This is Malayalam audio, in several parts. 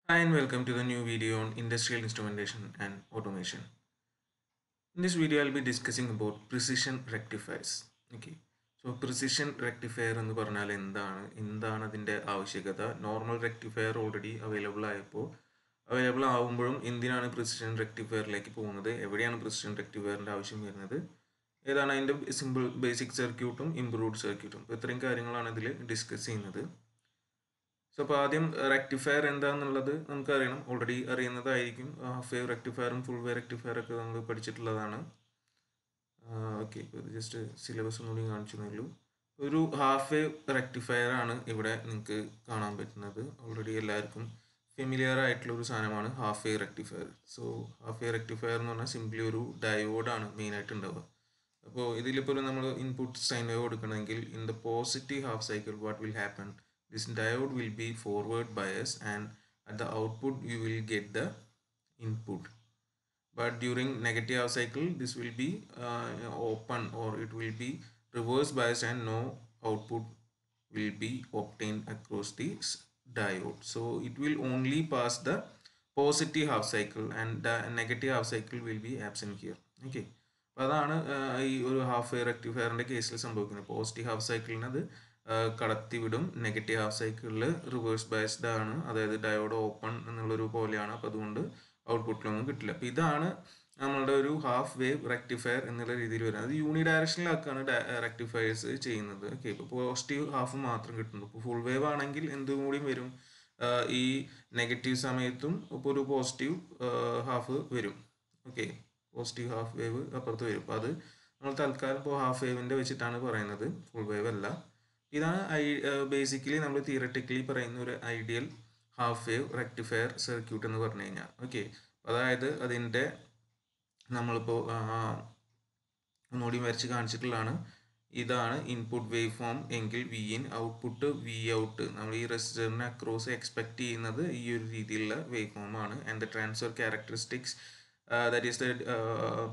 Hi and welcome to the new video on industrial instrumentation and automation. In this video, I'll be discussing about precision rectifiers. Okay. So precision rectifier എന്ന് പറഞ്ഞാൽ എന്താണ് അതിൻ്റെ ആവശ്യകത? നോർമൽ റെക്ടിഫയർ ഓൾറെഡി അവൈലബിൾ ആവുമ്പോഴും എന്തിനാണ് പ്രിസിഷൻ റെക്ടിഫയറിലേക്ക് പോകുന്നത്? എവിടെയാണ് പ്രിസിഷൻ റെക്ടിഫയറിൻ്റെ ആവശ്യം വരുന്നത്? ഏതാണ് അതിൻ്റെ സിമ്പിൾ ബേസിക് സർക്യൂട്ടും ഇംപ്രൂവ്ഡ് സർക്യൂട്ടും? അപ്പോൾ ഇത്രയും കാര്യങ്ങളാണ് ഇതിൽ ഡിസ്കസ് ചെയ്യുന്നത്. സോ അപ്പോൾ ആദ്യം റെക്ടിഫയർ എന്താണെന്നുള്ളത് നമുക്കറിയണം, ഓൾറെഡി അറിയുന്നതായിരിക്കും. ഹാഫ് വേവ് റെക്ടിഫയറും ഫുൾ വേവ് റെക്ടിഫയർ ഒക്കെ നമ്മൾ പഠിച്ചിട്ടുള്ളതാണ്. ഓക്കെ, ഇപ്പോൾ ഇത് ജസ്റ്റ് സിലബസ് ഒന്നുകൂടി കാണിച്ചതേ ഉള്ളൂ. ഒരു ഹാഫ് വേവ് റെക്ടിഫയർ ആണ് ഇവിടെ നിങ്ങൾക്ക് കാണാൻ പറ്റുന്നത്. ഓൾറെഡി എല്ലാവർക്കും ഫെമിലിയർ ആയിട്ടുള്ള ഒരു സാധനമാണ് half wave rectifier. So half wave rectifier എന്ന് പറഞ്ഞാൽ സിംപ്ലി ഒരു ഡയോഡാണ് മെയിനായിട്ട് ഉണ്ടാവുക. അപ്പോൾ ഇതിലിപ്പോൾ നമ്മൾ ഇൻപുട്ട് സൈൻ വേവ് കൊടുക്കണമെങ്കിൽ in the positive half cycle what will happen? This diode will be forward biased and at the output you will get the input. But during negative half cycle this will be open, or it will be reverse biased and no output will be obtained across this diode. So it will only pass the positive half cycle and the negative half cycle will be absent here. Okay. അപ്പോൾ അതാണ് ഈ ഒരു ഹാഫ് വേവ് റെക്ടിഫയറിൻ്റെ കേസിൽ സംഭവിക്കുന്നത്. പോസിറ്റീവ് ഹാഫ് സൈക്കിളിന് അത് കടത്തിവിടും, നെഗറ്റീവ് ഹാഫ് സൈക്കിളിൽ റിവേഴ്സ് ബയസ്ഡ് ആണ്, അതായത് ഡയോഡ് ഓപ്പൺ എന്നുള്ളൊരു പോലെയാണ്. അപ്പോൾ അതുകൊണ്ട് ഔട്ട്പുട്ടിലൊന്നും കിട്ടില്ല. അപ്പോൾ ഇതാണ് നമ്മളുടെ ഒരു ഹാഫ് വേവ് റെക്ടിഫയർ എന്നുള്ള രീതിയിൽ വരുന്നത്. അത് യൂണി ഡയറക്ഷനിലാക്കാണ് റെക്ടിഫയേഴ്സ് ചെയ്യുന്നത്. ഓക്കെ, ഇപ്പോൾ പോസിറ്റീവ് ഹാഫ് മാത്രം കിട്ടുന്നു. ഇപ്പോൾ ഫുൾ വേവ് ആണെങ്കിൽ എന്തും കൂടിയും വരും, ഈ നെഗറ്റീവ് സമയത്തും ഇപ്പോൾ ഒരു പോസിറ്റീവ് ഹാഫ് വരും. ഓക്കെ, പോസിറ്റീവ് ഹാഫ് വേവ് അപ്പുറത്ത് വരും. അപ്പോൾ അത് നമ്മൾ തൽക്കാലം ഇപ്പോൾ ഹാഫ് വേവിൻ്റെ വെച്ചിട്ടാണ് പറയുന്നത്, ഫുൾ വേവ് അല്ല. ഇതാണ് ബേസിക്കലി നമ്മൾ തിയററ്റിക്കലി പറയുന്ന ഒരു ideal half wave rectifier circuit എന്ന് പറഞ്ഞു കഴിഞ്ഞാൽ. ഓക്കെ, അതായത് അതിൻ്റെ നമ്മളിപ്പോൾ ഒന്നുകൂടി വരച്ച് കാണിച്ചിട്ടുള്ളതാണ്. ഇതാണ് ഇൻപുട്ട് വേവ് ഫോം എങ്കിൽ V in, output V out. നമ്മൾ ഈ റെസിസ്റ്ററിനെ അക്രോസ് എക്സ്പെക്ട് ചെയ്യുന്നത് ഈ ഒരു രീതിയിലുള്ള വേവ് ഫോമാണ്. And the transfer characteristics that is the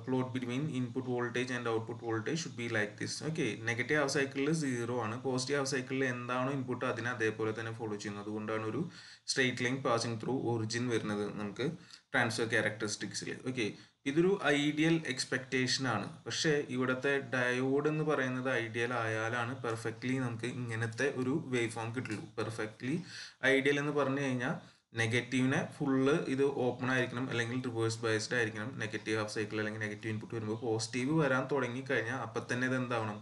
plot between input voltage and output voltage should be like this. Okay, negative half സൈക്കിളിൽ 0 ആണ്, പോസിറ്റീവ് ഹാഫ് സൈക്കിളിൽ എന്താണോ ഇൻപുട്ട് അതിനെ അതേപോലെ തന്നെ ഫോളോ ചെയ്യുന്നത്. അതുകൊണ്ടാണ് ഒരു straight line passing through origin വരുന്നത് നമുക്ക് ട്രാൻസ്ഫർ ക്യാരക്ടറിസ്റ്റിക്സിൽ. ഓക്കെ, ഇതൊരു ഐഡിയൽ എക്സ്പെക്റ്റേഷൻ ആണ്. പക്ഷേ ഇവിടുത്തെ ഡയോഡ് എന്ന് പറയുന്നത് ഐഡിയൽ ആയാലാണ് പെർഫെക്റ്റ്ലി നമുക്ക് ഇങ്ങനത്തെ ഒരു വേവ് ഫോം കിട്ടുള്ളൂ. പെർഫെക്റ്റ്ലി ഐഡിയൽ എന്ന് പറഞ്ഞു കഴിഞ്ഞാൽ നെഗറ്റീവിനെ ഫുള്ള് ഇത് ഓപ്പൺ ആയിരിക്കണം, അല്ലെങ്കിൽ റിവേഴ്സ് ബയസ്ഡ് ആയിരിക്കണം. നെഗറ്റീവ് ഹാഫ് സൈക്കിൾ അല്ലെങ്കിൽ നെഗറ്റീവ് ഇൻപുട്ട് വരുമ്പോൾ പോസിറ്റീവ് വരാൻ തുടങ്ങി കഴിഞ്ഞാൽ അപ്പം തന്നെ ഇത് എന്താവണം,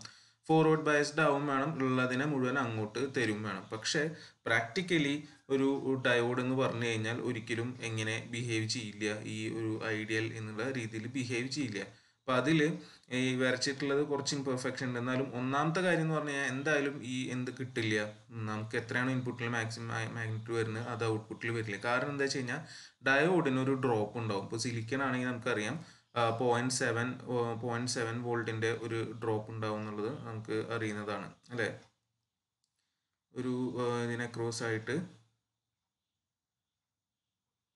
ഫോർവേഡ് ബയസ്ഡ് ആവും വേണം, ഉള്ളതിനെ മുഴുവൻ അങ്ങോട്ട് തരും വേണം. പക്ഷേ പ്രാക്ടിക്കലി ഒരു ഡയോഡ് എന്ന് പറഞ്ഞു കഴിഞ്ഞാൽ ഒരിക്കലും എങ്ങനെ ബിഹേവ് ചെയ്യില്ല, ഈ ഒരു ഐഡിയൽ എന്നുള്ള രീതിയിൽ ബിഹേവ് ചെയ്യില്ല. അപ്പോൾ അതിൽ ഈ വരച്ചിട്ടുള്ളത് കുറച്ച് ഇംപെർഫെക്ഷൻ ഉണ്ട്. എന്നാലും ഒന്നാമത്തെ കാര്യം എന്ന് പറഞ്ഞു കഴിഞ്ഞാൽ എന്തായാലും ഈ എന്ത് കിട്ടില്ല, നമുക്ക് എത്രയാണ് ഇൻപുട്ടിൽ മാക്സിമം മാഗ്നിറ്റ്യൂഡ് വരുന്നത് അത് ഔട്ട്പുട്ടിൽ വരില്ല. കാരണം എന്താ വെച്ച് കഴിഞ്ഞാൽ ഡയോഡിന് ഒരു ഡ്രോപ്പ് ഉണ്ടാവും. ഇപ്പോൾ സിലിക്കൺ ആണെങ്കിൽ നമുക്കറിയാം 0.7 വോൾട്ടിൻ്റെ ഒരു ഡ്രോപ്പ് ഉണ്ടാവും എന്നുള്ളത് നമുക്ക് അറിയുന്നതാണ് അല്ലേ. ഒരു ഇതിനെ ക്രോസ് ആയിട്ട്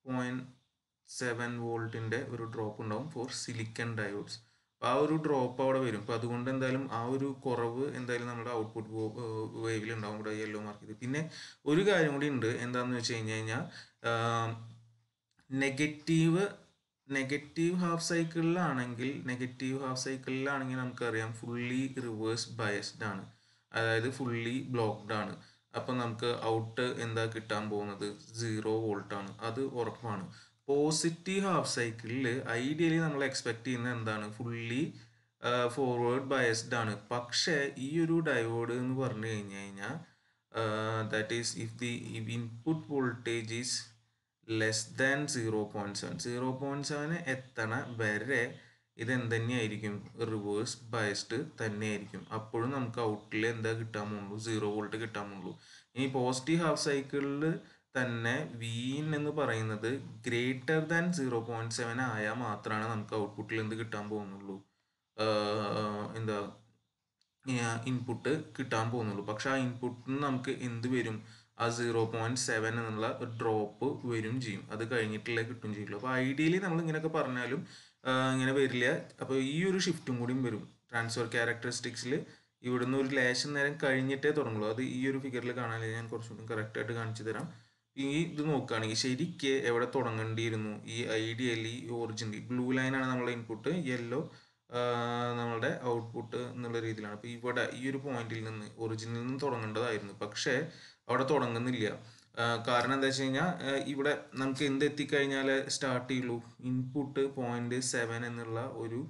0.7 വോൾട്ടിൻ്റെ ഒരു ഡ്രോപ്പ് ഉണ്ടാവും ഫോർ സിലിക്കൺ ഡയോഡ്സ്. അപ്പോൾ ആ ഒരു ഡ്രോപ്പ് അവിടെ വരും. അപ്പോൾ അതുകൊണ്ട് എന്തായാലും ആ ഒരു കുറവ് എന്തായാലും നമ്മുടെ ഔട്ട്പുട്ട് വേവിൽ ഉണ്ടാവും, ഇവിടെ യെല്ലോ മാർക്ക് ചെയ്ത്. പിന്നെ ഒരു കാര്യം കൂടി ഉണ്ട്, എന്താണെന്ന് വെച്ച് കഴിഞ്ഞാൽ നെഗറ്റീവ് ഹാഫ് സൈക്കിളിലാണെങ്കിൽ നമുക്കറിയാം ഫുള്ളി റിവേഴ്സ് ബയസ്ഡ് ആണ്, അതായത് ഫുള്ളി ബ്ലോക്ക്ഡ് ആണ്. അപ്പം നമുക്ക് ഔട്ട് എന്താ കിട്ടാൻ പോകുന്നത്, 0 വോൾട്ടാണ്, അത് ഉറപ്പാണ്. പോസിറ്റീവ് ഹാഫ് സൈക്കിളിൽ ഐഡിയലി നമ്മൾ എക്സ്പെക്ട് ചെയ്യുന്നത് എന്താണ്, ഫുള്ളി ഫോർവേഡ് ബയസ്ഡ് ആണ്. പക്ഷേ ഈ ഒരു ഡയോഡ് എന്ന് പറഞ്ഞു കഴിഞ്ഞാൽ that is if the input voltage is less than 0.7 എത്തണ വരെ ഇതെന്ത് തന്നെയായിരിക്കും, റിവേഴ്സ് ബയസ്ഡ് തന്നെയായിരിക്കും. അപ്പോഴും നമുക്ക് ഔട്ടിൽ എന്താ കിട്ടാൻ പോകുള്ളൂ, 0 വോൾട്ട് കിട്ടാൻ പോകുള്ളൂ. ഇനി പോസിറ്റീവ് ഹാഫ് സൈക്കിളിൽ തന്നെ വീൻ എന്ന് പറയുന്നത് ഗ്രേറ്റർ ദാൻ 0.7 ആയാൽ മാത്രമാണ് നമുക്ക് ഔട്ട്പുട്ടിൽ എന്ത് കിട്ടാൻ പോകുന്നുള്ളൂ, എന്താ ഇൻപുട്ട് കിട്ടാൻ പോകുന്നുള്ളൂ. പക്ഷെ ആ ഇൻപുട്ടിന് നമുക്ക് എന്ത് വരും, ആ 0.7 എന്നുള്ള ഡ്രോപ്പ് വരും ചെയ്യും, അത് കഴിഞ്ഞിട്ടുള്ള കിട്ടും ചെയ്യുള്ളൂ. അപ്പോൾ ഐഡിയലി നമ്മൾ ഇങ്ങനെയൊക്കെ പറഞ്ഞാലും ഇങ്ങനെ വരില്ല. അപ്പോൾ ഈ ഒരു ഷിഫ്റ്റും കൂടിയും വരും ട്രാൻസ്ഫർ ക്യാരക്ടറിസ്റ്റിക്സിൽ. ഇവിടുന്ന് ഒരു ലേശം നേരം കഴിഞ്ഞിട്ടേ തുടങ്ങുള്ളൂ. അത് ഈ ഒരു ഫിഗറിൽ കാണാൻ ഞാൻ കുറച്ചുകൂടി കറക്റ്റായിട്ട് കാണിച്ചു തരാം. ഇത് നോക്കുകയാണെങ്കിൽ ശരിക്ക് എവിടെ തുടങ്ങേണ്ടിയിരുന്നു? ഈ ഐഡിയലി ഒറിജിനലി ബ്ലൂ ലൈനാണ് നമ്മളെ ഇൻപുട്ട്, യെല്ലോ നമ്മളുടെ ഔട്ട്പുട്ട് എന്നുള്ള രീതിയിലാണ്. അപ്പോൾ ഇവിടെ ഈ ഒരു പോയിന്റിൽ നിന്ന് ഒറിജിനിൽ നിന്ന് തുടങ്ങേണ്ടതായിരുന്നു, പക്ഷേ അവിടെ തുടങ്ങുന്നില്ല. കാരണം എന്താ വെച്ച് കഴിഞ്ഞാൽ ഇവിടെ നമുക്ക് എന്ത് എത്തിക്കഴിഞ്ഞാൽ സ്റ്റാർട്ട് ചെയ്യുള്ളൂ? ഇൻപുട്ട് 0.7 എന്നുള്ള ഒരു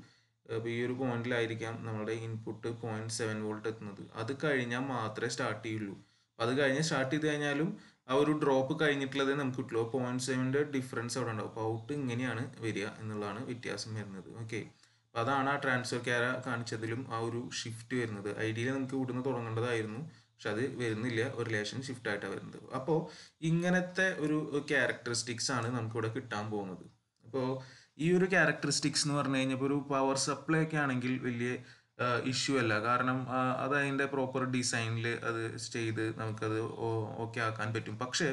ഈ ഒരു പോയിന്റിലായിരിക്കാം നമ്മുടെ ഇൻപുട്ട് 0.7 വോൾട്ട് എത്തുന്നത്. അത് കഴിഞ്ഞാൽ മാത്രമേ സ്റ്റാർട്ട് ചെയ്യുള്ളൂ. അത് കഴിഞ്ഞ് സ്റ്റാർട്ട് ചെയ്ത് കഴിഞ്ഞാലും ആ ഒരു ഡ്രോപ്പ് കഴിഞ്ഞിട്ടുള്ളതേ നമുക്ക് കിട്ടുള്ളൂ. 0.7ൻ്റെ ഡിഫറൻസ് അവിടെ ഉണ്ടാവും. അപ്പോൾ ഔട്ട് ഇങ്ങനെയാണ് വരിക എന്നുള്ളതാണ് വ്യത്യാസം വരുന്നത്. ഓക്കെ, അപ്പോൾ അതാണ് ആ ട്രാൻസ്ഫർ ക്യാര കാണിച്ചതിലും ആ ഒരു ഷിഫ്റ്റ് വരുന്നത്. ഐഡിയലി നമുക്ക് ഇവിടുന്ന് തുടങ്ങേണ്ടതായിരുന്നു, പക്ഷെ അത് വരുന്നില്ല, ഒരു റിലേഷൻ ഷിഫ്റ്റ് ആയിട്ടാണ് വരുന്നത്. അപ്പോൾ ഇങ്ങനത്തെ ഒരു ക്യാരക്ടറിസ്റ്റിക്സ് ആണ് നമുക്കിവിടെ കിട്ടാൻ പോകുന്നത്. അപ്പോൾ ഈ ഒരു ക്യാരക്ടറിസ്റ്റിക്സ് എന്ന് പറഞ്ഞു കഴിഞ്ഞപ്പോൾ ഒരു പവർ സപ്ലൈ ഒക്കെ ആണെങ്കിൽ വലിയ ഇഷ്യൂ അല്ല. കാരണം അത് അതിൻ്റെ പ്രോപ്പർ ഡിസൈനിൽ അത് ചെയ്ത് നമുക്കത് ഓക്കെ ആക്കാൻ പറ്റും. പക്ഷേ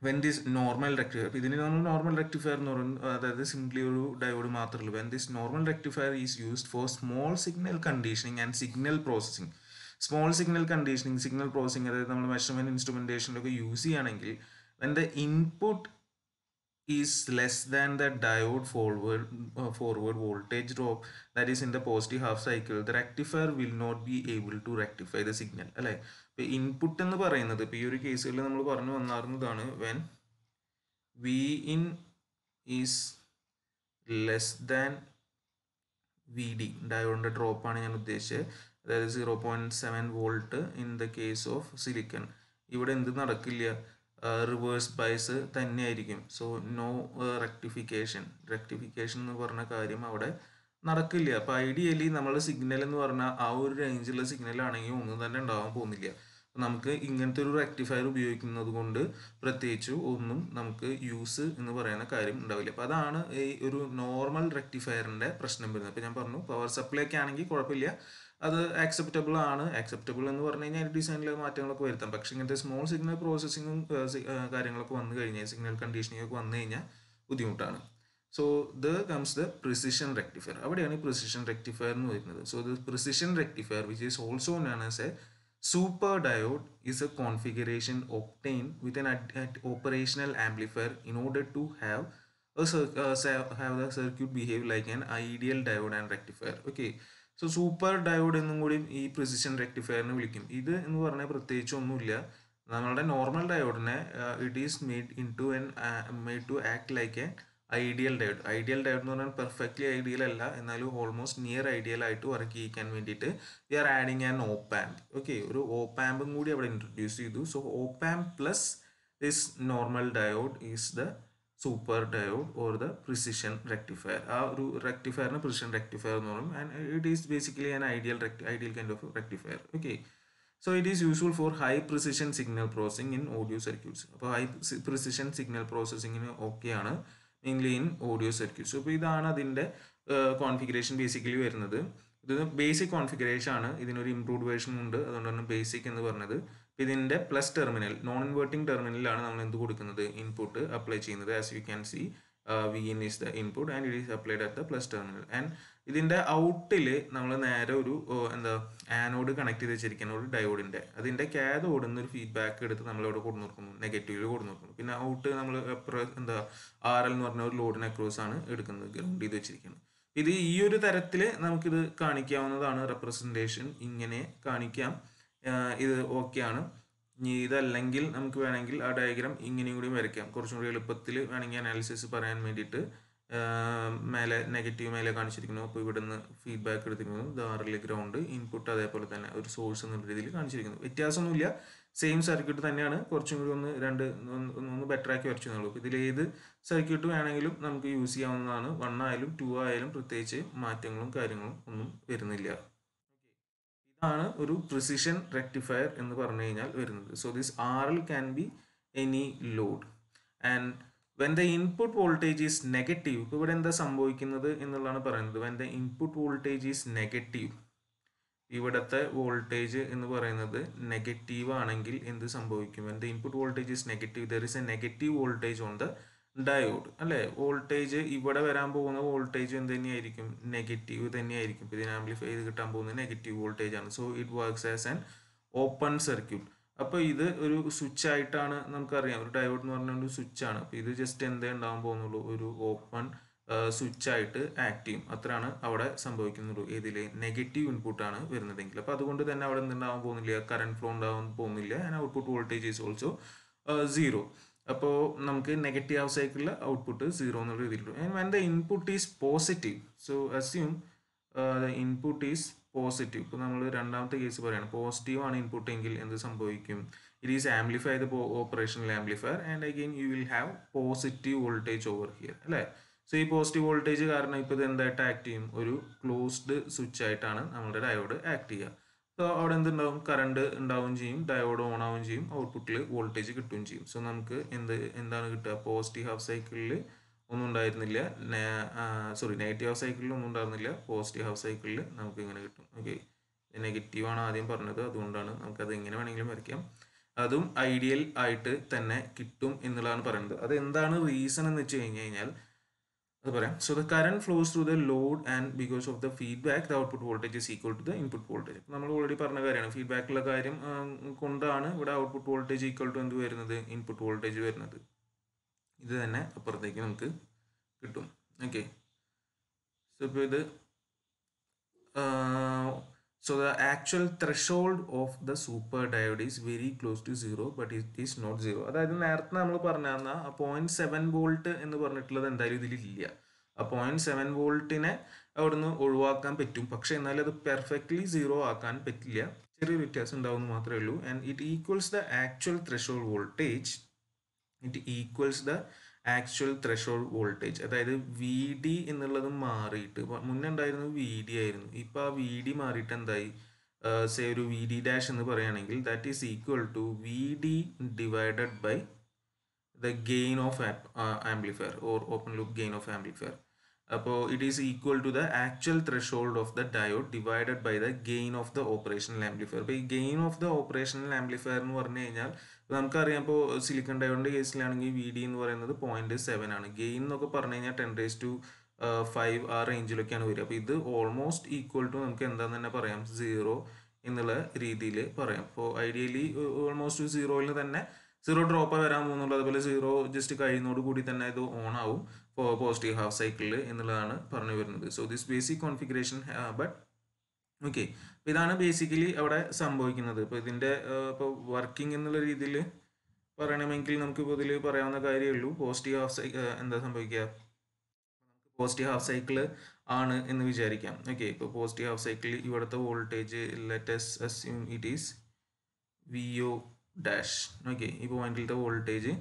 വെൻ ദിസ് നോർമൽ റെക്ടിഫയർ, ഇതിന് നമ്മൾ നോർമൽ റെക്ടിഫയർ എന്ന് പറയുന്നത് അതായത് സിംപ്ലി ഒരു ഡയോഡ് മാത്രമേ ഉള്ളൂ. When this normal rectifier is used for small signal conditioning and signal processing. Small signal conditioning, signal processing, അതായത് നമ്മൾ മെഷർമെൻറ്റ് ഇൻസ്ട്രുമെൻറ്റേഷനിലൊക്കെ യൂസ് ചെയ്യുകയാണെങ്കിൽ when the input is less than the diode forward voltage drop that is in the positive half cycle, the rectifier will not be able to rectify the signal. അല്ലേ, ഇപ്പോൾ ഇൻപുട്ട് എന്ന് പറയുന്നത് ഇപ്പോൾ ഈ ഒരു കേസുകളിൽ നമ്മൾ പറഞ്ഞു വന്നിരുന്നതാണ് when Vin is less than VD, ഡയോഡിൻ്റെ ഡ്രോപ്പാണ് ഞാൻ ഉദ്ദേശിച്ചത്, അതായത് 0.7 volt in the case of silicon. ഇവിടെ എന്ത് നടക്കില്ല? റിവേഴ്സ് ബയസ് തന്നെയായിരിക്കും. സോ നോ റെക്ടിഫിക്കേഷൻ എന്ന് പറഞ്ഞ കാര്യം അവിടെ നടക്കില്ല. അപ്പോൾ ഐഡിയലി നമ്മൾ സിഗ്നൽ എന്ന് പറഞ്ഞാൽ ആ ഒരു റേഞ്ചിലുള്ള സിഗ്നലാണെങ്കിൽ ഒന്നും തന്നെ ഉണ്ടാകാൻ പോകുന്നില്ല. നമുക്ക് ഇങ്ങനത്തെ ഒരു റെക്ടിഫയർ ഉപയോഗിക്കുന്നത് കൊണ്ട് പ്രത്യേകിച്ച് ഒന്നും നമുക്ക് യൂസ് എന്ന് പറയുന്ന കാര്യം ഉണ്ടാവില്ല. അപ്പോൾ അതാണ് ഈ ഒരു നോർമൽ റെക്ടിഫയറിൻ്റെ പ്രശ്നം വരുന്നത്. അപ്പോൾ ഞാൻ പറഞ്ഞു പവർ സപ്ലൈ ഒക്കെ ആണെങ്കിൽ കുഴപ്പമില്ല, അത് ആക്സെപ്റ്റബിൾ ആണ്. ആക്സെപ്റ്റബിൾ എന്ന് പറഞ്ഞു കഴിഞ്ഞാൽ ഡിസൈനിൽ മാറ്റങ്ങളൊക്കെ വരുത്താം. പക്ഷേ ഇങ്ങനത്തെ സ്മോൾ സിഗ്നൽ പ്രോസസ്സിങ്ങും കാര്യങ്ങളൊക്കെ വന്നു കഴിഞ്ഞാൽ, സിഗ്നൽ കണ്ടീഷനിങ് ഒക്കെ വന്നു കഴിഞ്ഞാൽ ബുദ്ധിമുട്ടാണ്. So comes the precision rectifier. അവിടെയാണ് ഈ പ്രിസിഷൻ റെക്ടിഫയർ എന്ന് വരുന്നത്. So the precision rectifier which is also known as A super diode is a configuration obtained with an operational amplifier in order to have the circuit behave like an ideal diode and rectifier. Okay, so super diode എന്നും കൂടി ഈ പ്രിസിഷൻ റെക്ടിഫയറിനെ വിളിക്കും. ഇത് എന്ന് പറഞ്ഞാൽ പ്രത്യേകിച്ച് ഒന്നുമില്ല, നമ്മളുടെ നോർമൽ ഡയോഡിനെ it is made to act like a ideal diode. Ideal diode എന്ന് പറഞ്ഞാൽ പെർഫെക്റ്റ്ലി ഐഡിയൽ അല്ല, എന്നാലും ഓൾമോസ്റ്റ് നിയർ ഐഡിയൽ ആയിട്ട് വർക്ക് ചെയ്യിക്കാൻ വേണ്ടിയിട്ട് we are adding an op amp. Okay, ഒരു ഓപ്പാമ്പും കൂടി അവിടെ ഇൻട്രൊഡ്യൂസ് ചെയ്തു. So op amp plus this normal diode is the super diode or the precision rectifier. ആ ഒരു റെക്ടിഫയറിന് പ്രിസിഷൻ റെക്ടിഫയർ എന്ന് പറയും. And it is basically an ideal kind of rectifier. Okay, so it is useful for high precision signal processing in audio circuits. അപ്പോൾ high precision signal processing ഓക്കെയാണ് മെയിൻലി ഇൻ ഓഡിയോ സർക്യൂട്ട്സ്. അപ്പോൾ ഇതാണ് അതിൻ്റെ കോൺഫിഗറേഷൻ ബേസിക്കലി വരുന്നത്. ഇത് ബേസിക് കോൺഫിഗറേഷൻ ആണ്. ഇതിനൊരു ഇംപ്രൂവ്ഡ് വേർഷൻ ഉണ്ട്, അതുകൊണ്ടാണ് ബേസിക് എന്ന് പറഞ്ഞത്. ഇതിൻ്റെ പ്ലസ് ടെർമിനൽ, നോൺ ഇൻവേർട്ടിംഗ് ടെർമിനലിലാണ് നമ്മൾ എന്ത് കൊടുക്കുന്നത്? ഇൻപുട്ട് അപ്ലൈ ചെയ്യുന്നത്. As you can see Vin is the input and it is applied at the plus terminal. And ഇതിൻ്റെ ഔട്ടിൽ നമ്മൾ നേരെ ഒരു ആനോഡ് കണക്ട് ചെയ്ത് വെച്ചിരിക്കുന്ന ഒരു ഡയോഡിൻ്റെ, അതിൻ്റെ കാഥോഡിൽ നിന്ന് ഒരു ഫീഡ്ബാക്ക് എടുത്ത് നമ്മളിവിടെ കൊടുത്തു നോക്കുന്നു, നെഗറ്റീവിൽ കൊടുത്തു നോക്കുന്നു. പിന്നെ ഔട്ട് നമ്മൾ RL എന്ന് പറഞ്ഞ ഒരു ലോഡിന് അക്രോസ് ആണ് എടുക്കുന്നത്, ഗ്രൗണ്ട് ചെയ്ത് വെച്ചിരിക്കുന്നത്. ഇത് ഈ ഒരു തരത്തിൽ നമുക്കിത് കാണിക്കാവുന്നതാണ്. റെപ്രസെൻറ്റേഷൻ ഇങ്ങനെ കാണിക്കാം. ഇത് ഓക്കെയാണ്. ഇനി ഇതല്ലെങ്കിൽ നമുക്ക് വേണമെങ്കിൽ ആ ഡയഗ്രാം ഇങ്ങനെയും കൂടി വരയ്ക്കാം, കുറച്ചും കൂടി എളുപ്പത്തിൽ വേണമെങ്കിൽ അനാലിസിസ് പറയാൻ വേണ്ടിയിട്ട്. മേലെ നെഗറ്റീവ് മേലെ കാണിച്ചിരിക്കുന്നു. അപ്പോൾ ഇവിടെ നിന്ന് ഫീഡ്ബാക്ക് എടുത്തിരിക്കുന്നു. RL ഗ്രൗണ്ട്, ഇൻപുട്ട് അതേപോലെ തന്നെ ഒരു സോഴ്സ് എന്നുള്ള രീതിയിൽ കാണിച്ചിരിക്കുന്നു. വ്യത്യാസമൊന്നുമില്ല, സെയിം സർക്യൂട്ട് തന്നെയാണ്. കുറച്ചും കൂടി ഒന്ന് ബെറ്റർ ആക്കി വരച്ചു എന്നുള്ളൂ. ഇതിൽ ഏത് സർക്യൂട്ട് വേണമെങ്കിലും നമുക്ക് യൂസ് ചെയ്യാവുന്നതാണ്. 1 ആയാലും 2 ആയാലും പ്രത്യേകിച്ച് മാറ്റങ്ങളും കാര്യങ്ങളും ഒന്നും വരുന്നില്ല. ഇതാണ് ഒരു പ്രിസിഷൻ റെക്ടിഫയർ എന്ന് പറഞ്ഞു കഴിഞ്ഞാൽ വരുന്നത്. So this RL can be any load and when the input voltage is negative. ഇപ്പോൾ ഇവിടെ എന്താ സംഭവിക്കുന്നത് എന്നുള്ളതാണ് പറയുന്നത്. When the input voltage is negative, ഇവിടുത്തെ വോൾട്ടേജ് എന്ന് പറയുന്നത് നെഗറ്റീവ് ആണെങ്കിൽ എന്ത് സംഭവിക്കും? When the input voltage is negative, there is A negative voltage on the diode. അല്ലേ, വോൾട്ടേജ് ഇവിടെ വരാൻ പോകുന്ന വോൾട്ടേജ് എന്ത് തന്നെയായിരിക്കും? നെഗറ്റീവ് തന്നെയായിരിക്കും. ഇതിന് ആംപ്ലിഫൈ ചെയ്ത് കിട്ടാൻ പോകുന്നത് നെഗറ്റീവ് വോൾട്ടേജ് ആണ്. So it works as an open circuit. അപ്പോൾ ഇത് ഒരു സ്വിച്ച് ആയിട്ടാണ് നമുക്കറിയാം, ഒരു ഡയോഡ് എന്ന് പറഞ്ഞ ഒരു സ്വിച്ചാണ്. അപ്പോൾ ഇത് ജസ്റ്റ് എന്തേ ഉണ്ടാകാൻ പോകുന്നുള്ളൂ, ഒരു ഓപ്പൺ സ്വിച്ച് ആയിട്ട് ആക്ട് ചെയ്യും. അത്രയാണ് അവിടെ സംഭവിക്കുന്നുള്ളൂ. ഇതിൽ നെഗറ്റീവ് ഇൻപുട്ടാണ് വരുന്നതെങ്കിൽ. അപ്പോൾ അതുകൊണ്ട് തന്നെ അവിടെ എന്തുണ്ടാവാൻ പോകുന്നില്ല, കറണ്ട് ഫ്ലോ ഉണ്ടാവാൻ പോകുന്നില്ല. And output voltage is also 0. അപ്പോൾ നമുക്ക് നെഗറ്റീവ് ഹാഫ് സൈക്കിളിൽ ഔട്ട്പുട്ട് 0 എന്നുള്ള രീതിയിൽ കിട്ടും. And when the input is positive, so assume the input is positive. ഇപ്പോൾ നമ്മൾ രണ്ടാമത്തെ കേസ് പറയുകയാണ്, പോസിറ്റീവ് ആണ് ഇൻപുട്ട് എങ്കിൽ എന്ത് സംഭവിക്കും, it is amplify the operational amplifier and again you will have positive voltage over here, അല്ലേ. സോ ഈ പോസിറ്റീവ് വോൾട്ടേജ് കാരണം ഇപ്പോൾ ഇത് എന്തായിട്ട് ആക്ട് ചെയ്യും, ഒരു ക്ലോസ്ഡ് സ്വിച്ച് ആയിട്ടാണ് നമ്മുടെ ഡയോഡ് ആക്ട് ചെയ്യുക. സോ അവിടെ എന്തുണ്ടാവും, കറണ്ട് ഉണ്ടാവുകയും ചെയ്യും, ഡയോഡ് ഓൺ ആവുകയും ചെയ്യും, ഔട്ട്പുട്ടിൽ വോൾട്ടേജ് കിട്ടുകയും ചെയ്യും. സോ നമുക്ക് എന്താണ് കിട്ടുക, പോസിറ്റീവ് ഹാഫ് സൈക്കിളിൽ ഒന്നും ഉണ്ടായിരുന്നില്ല, നെഗറ്റീവ് ഹാഫ് സൈക്കിളിൽ ഒന്നും ഉണ്ടായിരുന്നില്ല, പോസിറ്റീവ് ഹാഫ് സൈക്കിളിൽ നമുക്ക് ഇങ്ങനെ കിട്ടും. ഓക്കെ, നെഗറ്റീവാണ് ആദ്യം പറഞ്ഞത്, അതുകൊണ്ടാണ് നമുക്കത് എങ്ങനെ വേണമെങ്കിലും വരയ്ക്കാം. അതും ഐഡിയൽ ആയിട്ട് തന്നെ കിട്ടും എന്നുള്ളതാണ് പറയുന്നത്. അത് എന്താണ് റീസൺ എന്ന് വെച്ച് കഴിഞ്ഞാൽ അത് പറയാം. So the current flows through the load and because of the feedback the output voltage is equal to the input voltage. നമ്മൾ ഓൾറെഡി പറഞ്ഞ കാര്യമാണ്, ഫീഡ്ബാക്കുള്ള കാര്യം കൊണ്ടാണ് ഇവിടെ ഔട്ട്പുട്ട് വോൾട്ടേജ് ഈക്വൽ ടു എന്ത് വരുന്നത്, ഇൻപുട്ട് വോൾട്ടേജ് വരുന്നത്. ഇത് തന്നെ അപ്പുറത്തേക്ക് നമുക്ക് കിട്ടും. ഓക്കെ, സോ ഇപ്പോൾ ഇത് so the actual threshold of the super diode is very close to 0 but it is not 0. അതായത് നേരത്തെ നമ്മൾ പറഞ്ഞ 0.7 വോൾട്ട് എന്ന് പറഞ്ഞിട്ടുള്ളത് എന്തായാലും ഇതിലില്ല. ആ 0.7 വോൾട്ടിനെ അവിടുന്ന് ഒഴിവാക്കാൻ പറ്റും, പക്ഷെ എന്നാലും അത് പെർഫെക്റ്റ്ലി 0 ആക്കാൻ പറ്റില്ല, ചെറിയൊരു വ്യത്യാസം ഉണ്ടാവുമെന്ന് മാത്രമേ ഉള്ളൂ. And it equals the actual threshold voltage, actual threshold voltage. അതായത് വി ഡി എന്നുള്ളത് മാറിയിട്ട്, മുന്നേ ഉണ്ടായിരുന്നു വി ഡി ആയിരുന്നു, ഇപ്പോൾ ആ വി ഡി മാറിയിട്ട് എന്തായി, സേ ഒരു വി ഡി ഡാഷ് എന്ന് പറയുകയാണെങ്കിൽ that is equal to V D divided by the gain of amplifier or open loop gain of amplifier. അപ്പോൾ it is equal to the actual threshold of the diode divided by the gain of the operational amplifier. അപ്പോൾ ഈ gain of the operational amplifier എന്ന് പറഞ്ഞു കഴിഞ്ഞാൽ നമുക്കറിയാം, ഇപ്പോൾ സിലിക്കൺ ഡയോഡിൻ്റെ കേസിലാണെങ്കിൽ വി ഡി എന്ന് പറയുന്നത് 0.7 ആണ്. ഗെയിൻ എന്നൊക്കെ പറഞ്ഞു കഴിഞ്ഞാൽ 10⁵ ആ റേഞ്ചിലൊക്കെയാണ് വരിക. അപ്പോൾ ഇത് ഓൾമോസ്റ്റ് ഈക്വൽ ടു നമുക്ക് എന്താണെന്ന് തന്നെ പറയാം, 0 എന്നുള്ള രീതിയിൽ പറയാം. അപ്പോൾ ഐഡിയലി ഓൾമോസ്റ്റ് 0യിൽ തന്നെ 0 ഡ്രോപ്പ് വരാൻ പോകുന്നുള്ളൂ. അതുപോലെ 0 ജസ്റ്റ് കഴിയുന്നതോട് കൂടി തന്നെ ഇത് ഓൺ ആവും പോസിറ്റീവ് ഹാഫ് സൈക്കിളിൽ എന്നുള്ളതാണ് പറഞ്ഞു വരുന്നത്. So this basic configuration but okay, ഇതാണ് ബേസിക്കലി അവിടെ സംഭവിക്കുന്നത്. ഇപ്പോൾ ഇതിൻ്റെ ഇപ്പോൾ വർക്കിംഗ് എന്നുള്ള രീതിയിൽ പറയണമെങ്കിൽ നമുക്കിപ്പോൾ ഇതിൽ പറയാവുന്ന കാര്യമേ ഉള്ളൂ. പോസിറ്റീവ് ഹാഫ് സൈക്കിൾ എന്താ സംഭവിക്കുക, നമുക്ക് പോസിറ്റീവ് ഹാഫ് സൈക്കിൾ ആണ് എന്ന് വിചാരിക്കാം. ഓക്കെ, ഇപ്പോൾ പോസിറ്റീവ് ഹാഫ് സൈക്കിളിൽ ഇവിടുത്തെ voltage let's assume it is V O dash. Okay, ഈ പോയിന്റിലത്തെ വോൾട്ടേജ്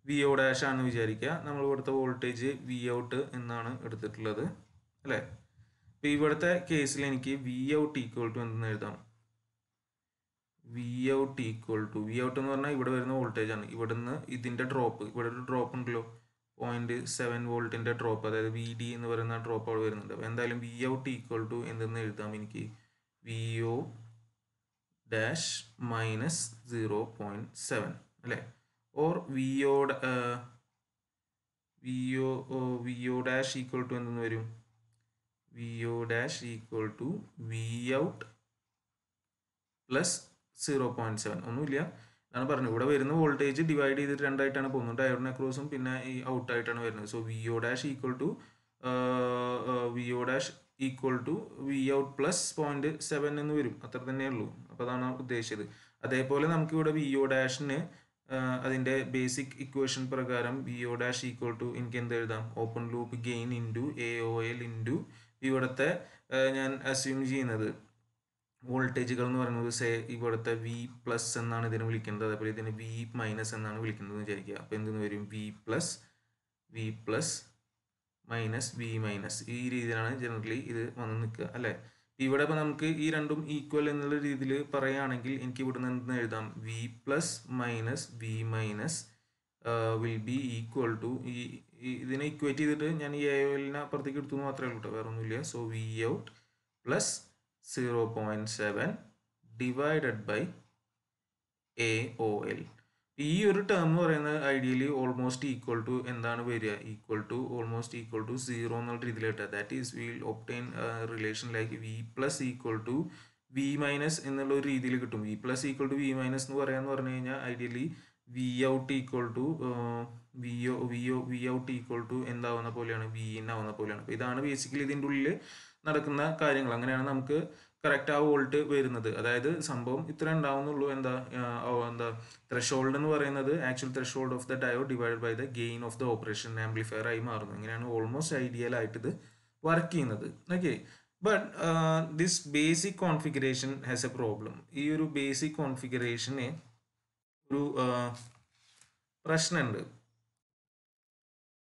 വി ഒ ഡാഷ് ആണെന്ന് വിചാരിക്കുക. നമ്മൾ ഇവിടുത്തെ വോൾട്ടേജ് വി ഔട്ട് എന്നാണ് എടുത്തിട്ടുള്ളത്, അല്ലേ. അപ്പോൾ ഇവിടുത്തെ കേസിൽ എനിക്ക് വി ഔട്ട് ഈക്വൽ ടു എന്തെന്ന് എഴുതാം, V out equal to, V out എന്ന് പറഞ്ഞാൽ ഇവിടെ വരുന്ന വോൾട്ടേജ് ആണ്. ഇവിടുന്ന് ഇതിൻ്റെ ഡ്രോപ്പ്, ഇവിടെ ഒരു ഡ്രോപ്പ് ഉണ്ടല്ലോ 0.7 വോൾട്ടിൻ്റെ ഡ്രോപ്പ്, അതായത് വി ഡി എന്ന് പറയുന്ന ഡ്രോപ്പ് അവിടെ വരുന്നുണ്ട്. അപ്പോൾ എന്തായാലും വി ഔട്ട് ഈക്വൽ ടു എന്തെന്ന് എഴുതാം, എനിക്ക് വി ഒ ഡാഷ് മൈനസ് 0.7, അല്ലേ. Or V O dash equal to എന്തെന്ന് വരും, V O dash equal to V out plus 0.7. ഒന്നുമില്ല, ഞാൻ പറഞ്ഞു ഇവിടെ വരുന്ന വോൾട്ടേജ് ഡിവൈഡ് ചെയ്തിട്ട് രണ്ടായിട്ടാണ് പോകുന്നത്, ഡയോഡിന് അക്രോസും പിന്നെ ഈ ഔട്ടായിട്ടാണ് വരുന്നത്. So V O dash equal to V out plus 0.7 എന്ന് വരും, അത്ര തന്നെ ഉള്ളൂ. അപ്പോൾ അതാണ് ഉദ്ദേശിച്ചത്. അതേപോലെ നമുക്ക് ഇവിടെ വി ഒ ഡാഷിന് അതിൻ്റെ ബേസിക് ഇക്വേഷൻ പ്രകാരം V O dash equal to എനിക്ക് എന്ത് എഴുതാം, open loop gain into A O L into ഇവിടുത്തെ ഞാൻ അസ്യൂം ചെയ്യുന്നത് വോൾട്ടേജുകൾ എന്ന് പറയുന്നത് സേ ഇവിടുത്തെ വി പ്ലസ് എന്നാണ് ഇതിനെ വിളിക്കുന്നത്, അതേപോലെ ഇതിന് വി മൈനസ് എന്നാണ് വിളിക്കുന്നത് എന്ന് വിചാരിക്കുക. അപ്പോൾ എന്തെന്ന് വരും, V plus minus V minus, ഈ രീതിയിലാണ് ജനറലി ഇത് വന്ന് നിൽക്കുക, അല്ലേ. ഇവിടെ ഇപ്പോൾ നമുക്ക് ഈ രണ്ടും ഈക്വൽ എന്നുള്ള രീതിയിൽ പറയുകയാണെങ്കിൽ എനിക്ക് ഇവിടുന്ന് എന്തെന്ന് എഴുതാം, V plus minus V minus will be equal to, ഇതിനെ ഇക്വേറ്റ് ചെയ്തിട്ട് ഞാൻ ഈ എല്ലിനെ അപ്പുറത്തേക്ക് എടുത്തു മാത്രമേ ഉള്ളൂ കേട്ടോ, വേറെ ഒന്നുമില്ല. So V out plus 0.7 divided by A O L. ഈ ഒരു ടേം എന്ന് പറയുന്നത് ഐഡിയലി ഓൾമോസ്റ്റ് ഈക്വൽ ടു എന്താണ് വരിക, ഓൾമോസ്റ്റ് ഈക്വൽ ടു 0 എന്നുള്ള രീതിയിൽ കിട്ടുക. That is will obtain relation like V plus equal to V minus എന്നുള്ള ഒരു രീതിയിൽ കിട്ടും. V plus equal to V minus എന്ന് പറയാന്ന് പറഞ്ഞു കഴിഞ്ഞാൽ ideally V out equal to V out equal to എന്താവുന്ന പോലെയാണ്, വി ഇൻ ആവുന്ന പോലെയാണ്. അപ്പോൾ ഇതാണ് ബേസിക്കലി ഇതിൻ്റെ ഉള്ളിൽ നടക്കുന്ന കാര്യങ്ങൾ. അങ്ങനെയാണ് നമുക്ക് കറക്റ്റ് ആ വോൾട്ട് വരുന്നത്. അതായത് സംഭവം ഇത്ര ഉണ്ടാവുന്നുള്ളൂ. എന്താ ത്രെഷോൾഡ് എന്ന് പറയുന്നത് actual threshold of the diode divide by the gain of the operation amplifier ആയി മാറുന്നു. ഇങ്ങനെയാണ് ഓൾമോസ്റ്റ് ഐഡിയൽ ആയിട്ട് ഇത് വർക്ക് ചെയ്യുന്നത്. Okay, but this basic configuration has a problem. ഈ ഒരു ബേസിക് കോൺഫിഗറേഷന് ഒരു പ്രശ്നമുണ്ട്.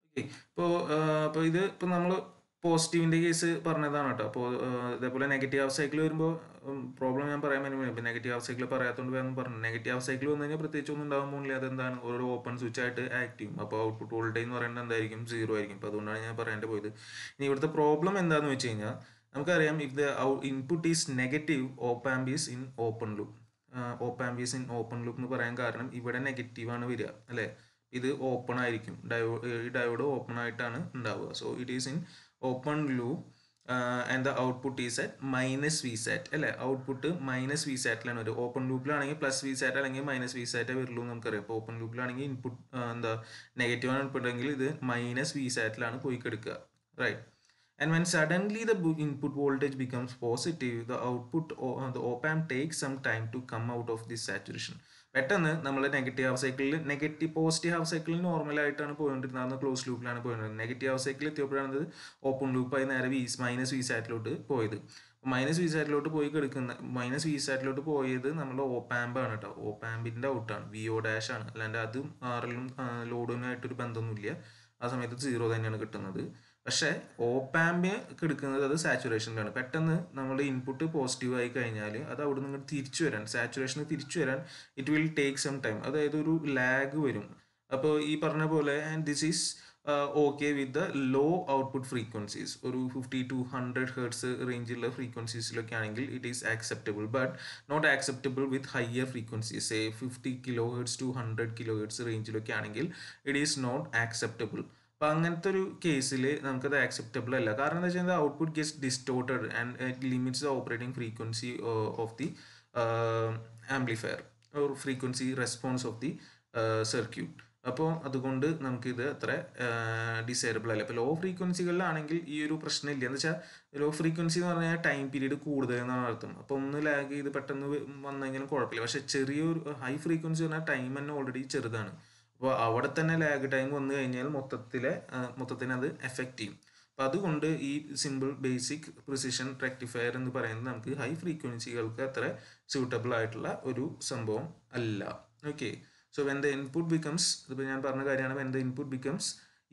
ഓക്കെ, ഇപ്പോൾ ഇപ്പോൾ നമ്മൾ പോസിറ്റീവിൻ്റെ കേസ് പറഞ്ഞതാണ് കേട്ടോ. അപ്പോൾ ഇതേപോലെ നെഗറ്റീവ് ഹാഫ് സൈക്കിൾ വരുമ്പോൾ പ്രോബ്ലം ഞാൻ പറയാൻ വേണ്ടി ഇപ്പോൾ നെഗറ്റീവ് ഹാഫ് സൈക്കിൾ പറയാത്തതുകൊണ്ട് വേണം പറഞ്ഞു. നെഗറ്റീവ് ഹാഫ് സൈക്കിൾ വന്നു കഴിഞ്ഞാൽ പ്രത്യേകിച്ച് ഒന്നും ഉണ്ടാകാൻ പോകുന്നില്ല. അതെന്താണ്, ഒരു ഓപ്പൺ സ്വിച്ച് ആയിട്ട് ആക്ട് ചെയ്യും. അപ്പോൾ ഔട്ട്പുട്ട് വോൾട്ടേജ് എന്ന് പറയുന്നത് എന്തായിരിക്കും, 0 ആയിരിക്കും. അപ്പോൾ അതുകൊണ്ടാണ് ഞാൻ പറയാണ്ട് പോയത്. ഇനി ഇവിടുത്തെ പ്രോബ്ലം എന്താണെന്ന് വെച്ച് കഴിഞ്ഞാൽ നമുക്കറിയാം, if the input is negative, op amp is in open loop. Op amp is in open loop എന്ന് പറയാൻ കാരണം ഇവിടെ നെഗറ്റീവാണ് വരിക അല്ലേ. ഇത് ഓപ്പൺ ആയിരിക്കും, ഈ ഡയോഡ് ഓപ്പൺ ആയിട്ടാണ് ഉണ്ടാവുക. So it is in open loop and the output is at minus V sat അല്ലേ. ഔട്ട്പുട്ട് മൈനസ് വി സാറ്റിലാണ് വരും. ഓപ്പൺ ലൂപ്പിലാണെങ്കിൽ പ്ലസ് വി സാറ്റ് അല്ലെങ്കിൽ മൈനസ് വി സാറ്റേ വരുള്ളൂ എന്ന് നമുക്കറിയാം. അപ്പോൾ ഓപ്പൺ ലൂപ്പിലാണെങ്കിൽ ഇൻപുട്ട് നെഗറ്റീവ് ആണ് ഇൻപുട്ടെങ്കിൽ ഇത് മൈനസ് വി സാറ്റിലാണ് പോയി കിടക്കുക, right. And when suddenly the input voltage becomes positive, the op amp takes some time to come out of this saturation. പെട്ടെന്ന് നമ്മൾ നെഗറ്റീവ് ഹാഫ് സൈക്കിളിൽ പോസിറ്റീവ് ഹാഫ് സൈക്കിളിൽ നോർമലായിട്ടാണ് പോയിക്കൊണ്ടിരുന്നത്, ക്ലോസ് ലൂപ്പിലാണ് പോയിരുന്നത്. നെഗറ്റീവ് ഹാഫ് സൈക്കിളിൽ എത്തിയപ്പോഴാണ് ഓപ്പൺ ലൂപ്പായി നേരെ മൈനസ് വി സാറ്റിലോട്ട് പോയത്. മൈനസ് വി സാറ്റിലോട്ട് മൈനസ് വി സാറ്റിലോട്ട് പോയത് നമ്മുടെ ഓപ്പാമ്പ് ആണ് കേട്ടോ. ഓപ്പാമ്പിൻ്റെ ഔട്ടാണ്, VO ഡാഷ് ആണ്. അല്ലാണ്ട് അതും RL ലോഡുമായിട്ടൊരു ബന്ധമൊന്നുമില്ല. ആ സമയത്ത് 0 തന്നെയാണ് കിട്ടുന്നത്. പക്ഷേ ഓപ്പാമ്പ് എടുക്കുന്നത് അത് സാച്ചുറേഷനിലാണ്. പെട്ടെന്ന് നമ്മൾ ഇൻപുട്ട് പോസിറ്റീവ് ആയി കഴിഞ്ഞാൽ അത് അവിടെ നിന്ന് തിരിച്ചു വരാൻ, സാച്ചുറേഷന് തിരിച്ചു വരാൻ it will take some time. അതായത് ഒരു ലാഗ് വരും. അപ്പോൾ ഈ പറഞ്ഞ പോലെ and this is okay with the low output frequencies. ഒരു 50 to 100 ഹെർട്സ് റേഞ്ചിലുള്ള ഫ്രീക്വൻസീസിലൊക്കെ ആണെങ്കിൽ it is acceptable, but not acceptable with higher frequencies. 50 kilo hertz to 100 kilo hertz റേഞ്ചിലൊക്കെ ആണെങ്കിൽ ഇറ്റ് ഈസ് നോട്ട് ആക്സെപ്റ്റബിൾ. അപ്പോൾ അങ്ങനത്തെ ഒരു കേസിൽ നമുക്കത് ആക്സെപ്റ്റബിൾ അല്ല. കാരണം എന്താ വെച്ചാൽ output gets distorted and it limits the operating frequency of the amplifier or frequency response of the circuit. അപ്പോൾ അതുകൊണ്ട് നമുക്കിത് അത്ര ഡിസൈറബിൾ അല്ല. ഇപ്പോൾ ലോ ഫ്രീക്വൻസികളിലാണെങ്കിൽ ഈ ഒരു പ്രശ്നമില്ല. എന്ന് വെച്ചാൽ ലോ ഫ്രീക്വൻസി എന്ന് പറഞ്ഞാൽ ടൈം പീരീഡ് കൂടുതൽ എന്നാണ് അർത്ഥം. അപ്പോൾ ഒന്ന് ലാഗ് ചെയ്ത് പെട്ടെന്ന് വന്നു കഴിഞ്ഞാലും കുഴപ്പമില്ല. പക്ഷേ ചെറിയൊരു ഹൈ ഫ്രീക്വൻസി പറഞ്ഞാൽ ടൈം തന്നെ ഓൾറെഡി ചെറുതാണ്. അപ്പോൾ അവിടെ തന്നെ ലാഗ് ടൈം വന്നു കഴിഞ്ഞാൽ മൊത്തത്തിന് അത് എഫക്റ്റ് ചെയ്യും. അപ്പോൾ അതുകൊണ്ട് ഈ സിമ്പിൾ ബേസിക് പ്രിസിഷൻ റെക്ടിഫയർ എന്ന് പറയുന്നത് നമുക്ക് ഹൈ ഫ്രീക്വൻസികൾക്ക് അത്ര സ്യൂട്ടബിൾ ആയിട്ടുള്ള ഒരു സംഭവം അല്ല. Okay, so when the input becomes, ഇപ്പോൾ ഞാൻ പറഞ്ഞ കാര്യമാണ്, when the input becomes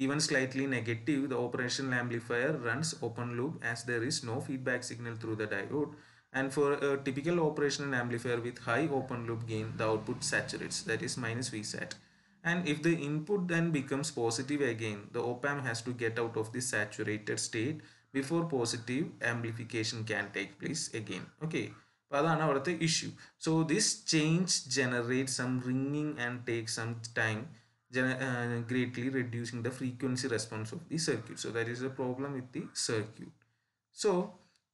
even slightly negative, the operational amplifier runs open loop as there is no feedback signal through the diode. And for a typical operational amplifier with high open loop gain, the output saturates, that is minus V sat. And if the input then becomes positive again, the op amp has to get out of this saturated state before positive amplification can take place again. Okay, അപ്പോൾ അതാണ് അവിടുത്തെ issue. So this change generate some ringing and take some time, greatly reducing the frequency response of the circuit. So that is a problem with the circuit. So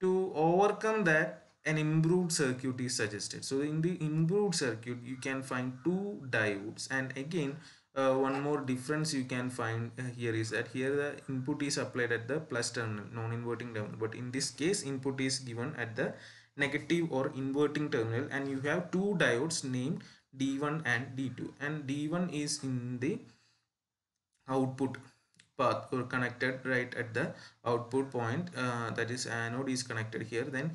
to overcome that, an improved circuit is suggested. So in the improved circuit you can find 2 diodes, and again one more difference you can find here is that here the input is applied at the plus terminal, non-inverting terminal, but in this case input is given at the negative or inverting terminal, and you have 2 diodes named D1 and D2, and D1 is in the output path or connected right at the output point, that is anode is connected here. Then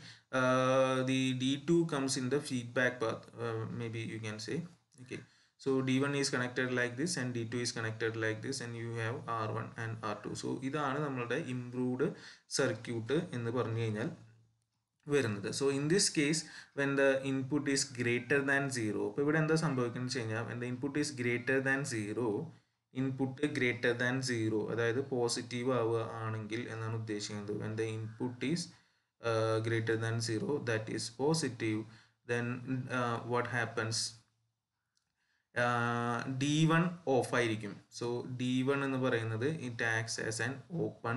the D2 comes in the feedback path, maybe you can say. Okay, so D1 is connected like this and D2 is connected like this, and you have R1 and R2. So ഇതാണ് നമ്മളുടെ ഇംപ്രൂവ്ഡ് സർക്യൂട്ട് എന്ന് പറഞ്ഞു കഴിഞ്ഞാൽ വരുന്നത്. So in this case when the input is greater than 0, അപ്പോൾ ഇവിടെ എന്താ സംഭവിക്കുന്നത് വെച്ച് കഴിഞ്ഞാൽ when the input is greater than 0, input greater than 0 അതായത് പോസിറ്റീവ് ആവുക ആണെങ്കിൽ എന്നാണ് ഉദ്ദേശിക്കുന്നത്. When the input is greater than 0, that is positive, then what happens, D1 of ആയിരിക്കും. സോ D1 എന്ന് പറയുന്നത് it acts as an open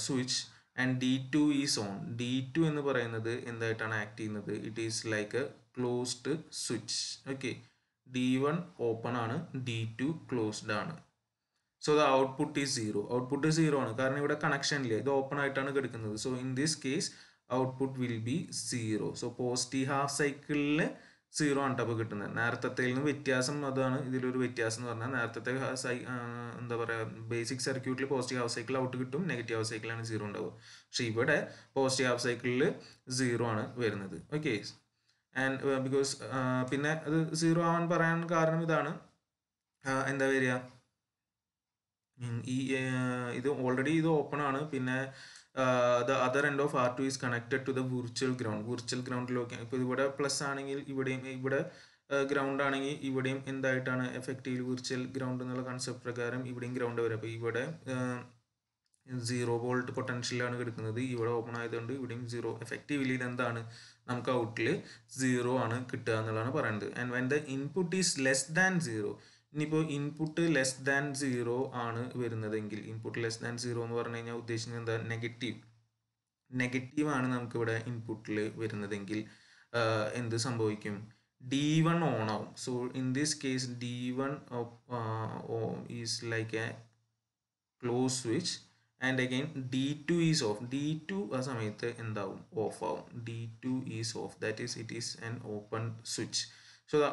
switch and D2 is on. D2 എന്ന് പറയുന്നത് എന്തായിട്ടാണ് ആക്ട് ചെയ്യുന്നത്? It is like A closed switch. Okay, D1 open ആണ്, D2 ക്ലോസ്ഡ് ആണ്. So the output is 0. Output 0 ആണ്, കാരണം ഇവിടെ കണക്ഷൻ ഇല്ല, ഇത് ഓപ്പൺ ആയിട്ടാണ് കിടക്കുന്നത്. So in this case output will be 0. So positive half സൈക്കിളിൽ 0 ആണ് അപ്പോൾ കിട്ടുന്നത്. നേരത്തെ നിന്ന് വ്യത്യാസം അതാണ്, ഇതിലൊരു വ്യത്യാസം എന്ന് പറഞ്ഞാൽ നേരത്തെ എന്താ പറയുക, ബേസിക് സർക്യൂട്ടിൽ പോസിറ്റീവ് ഹാഫ് സൈക്കിൾ ഔട്ട് കിട്ടും, നെഗറ്റീവ് ഹാഫ് സൈക്കിളാണ് 0 ഉണ്ടാവുക. പക്ഷേ ഇവിടെ പോസിറ്റീവ് ഹാഫ് സൈക്കിളിൽ 0 ആണ് വരുന്നത്. ഓക്കെ, ആൻഡ് ബിക്കോസ് പിന്നെ അത് 0 ആവാൻ പറയാൻ കാരണം ഇതാണ്, എന്താ വരിക, ഈ ഇത് ഓൾറെഡി ഇത് ഓപ്പൺ ആണ്. പിന്നെ the other end of R2 is connected to the virtual ground. Virtual ഗ്രൗണ്ടിലൊക്കെ ഇപ്പോൾ ഇവിടെ പ്ലസ് ആണെങ്കിൽ ഇവിടെയും, ഇവിടെ ഗ്രൗണ്ട് ആണെങ്കിൽ ഇവിടെയും എന്തായിട്ടാണ് എഫക്റ്റീവ് വിർച്വൽ ഗ്രൗണ്ട് എന്നുള്ള കൺസെപ്റ്റ് പ്രകാരം ഇവിടെയും ഗ്രൗണ്ട് വരും. അപ്പോൾ ഇവിടെ 0 വോൾട്ട് പൊട്ടൻഷ്യലാണ് കിടക്കുന്നത്, ഇവിടെ ഓപ്പൺ ആയതുകൊണ്ട് ഇവിടെയും 0. എഫക്റ്റീവ്ലി ഇതെന്താണ്, നമുക്ക് ഔട്ടിൽ 0 ആണ് കിട്ടുക എന്നുള്ളതാണ് പറയുന്നത്. And when the input is less than 0, ഇനിയിപ്പോൾ ഇൻപുട്ട് ലെസ് ദാൻ 0 ആണ് വരുന്നതെങ്കിൽ, ഇൻപുട്ട് ലെസ് ദാൻ 0 എന്ന് പറഞ്ഞു കഴിഞ്ഞാൽ ഉദ്ദേശിക്കുന്നത് എന്താ, നെഗറ്റീവ് ആണ് നമുക്കിവിടെ ഇൻപുട്ടിൽ വരുന്നതെങ്കിൽ എന്ത് സംഭവിക്കും, D1 ഓൺ ആവും. So in this case D1 is like A close switch and again D2 is of. D2 ആ സമയത്ത് എന്താവും, ഓഫ് ആവും. D2 is of, that is it is an open switch. So the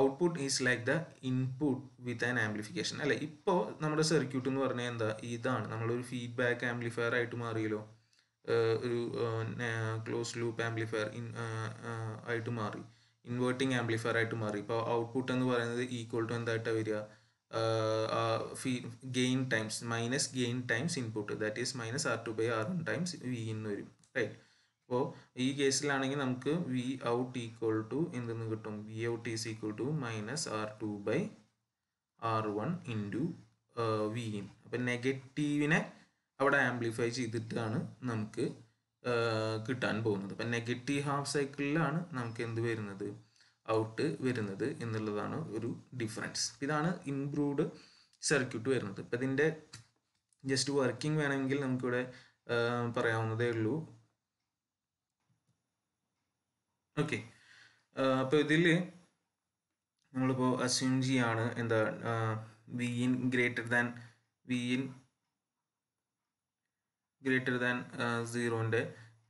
output is like the input with an amplification. അല്ലെ, ഇപ്പോൾ നമ്മുടെ സർക്യൂട്ട് എന്ന് പറഞ്ഞാൽ എന്താ, ഇതാണ് നമ്മളൊരു ഫീഡ്ബാക്ക് ആംപ്ലിഫയർ ആയിട്ട് മാറിയല്ലോ, ഒരു ക്ലോസ് ലൂപ്പ് ആംപ്ലിഫയർ ആയിട്ട് മാറി, ഇൻവേർട്ടിംഗ് ആംപ്ലിഫയർ ആയിട്ട് മാറി. ഇപ്പോൾ ഔട്ട്പുട്ട് എന്ന് പറയുന്നത് ഈക്വൽ ടു എന്തായിട്ടാണ് വരിക, gain times minus gain times input, that is minus R2/R1 times V എന്ന് വരും, റൈറ്റ്. അപ്പോൾ ഈ കേസിലാണെങ്കിൽ നമുക്ക് വി ഔട്ട് ഈക്വൽ ടു എന്തെന്ന് കിട്ടും, V out is equal to minus R2/R1 into V in. അപ്പം നെഗറ്റീവിനെ അവിടെ ആംപ്ലിഫൈ ചെയ്തിട്ടാണ് നമുക്ക് കിട്ടാൻ പോകുന്നത്. അപ്പം നെഗറ്റീവ് ഹാഫ് സൈക്കിളിലാണ് നമുക്ക് എന്ത് വരുന്നത്, ഔട്ട് വരുന്നത് എന്നുള്ളതാണ് ഒരു ഡിഫറൻസ്. ഇതാണ് ഇംപ്രൂവ്ഡ് സർക്യൂട്ട് വരുന്നത്. ഇപ്പം ഇതിൻ്റെ ജസ്റ്റ് വർക്കിംഗ് വേണമെങ്കിൽ നമുക്കിവിടെ പറയാവുന്നതേ ഉള്ളൂ. ഓക്കെ, അപ്പോൾ ഇതിൽ നമ്മളിപ്പോൾ അസ്യൂം ചെയ്യാണ് എന്താ, വി ഇൻ ഗ്രേറ്റർ ദാൻ 0ൻ്റെ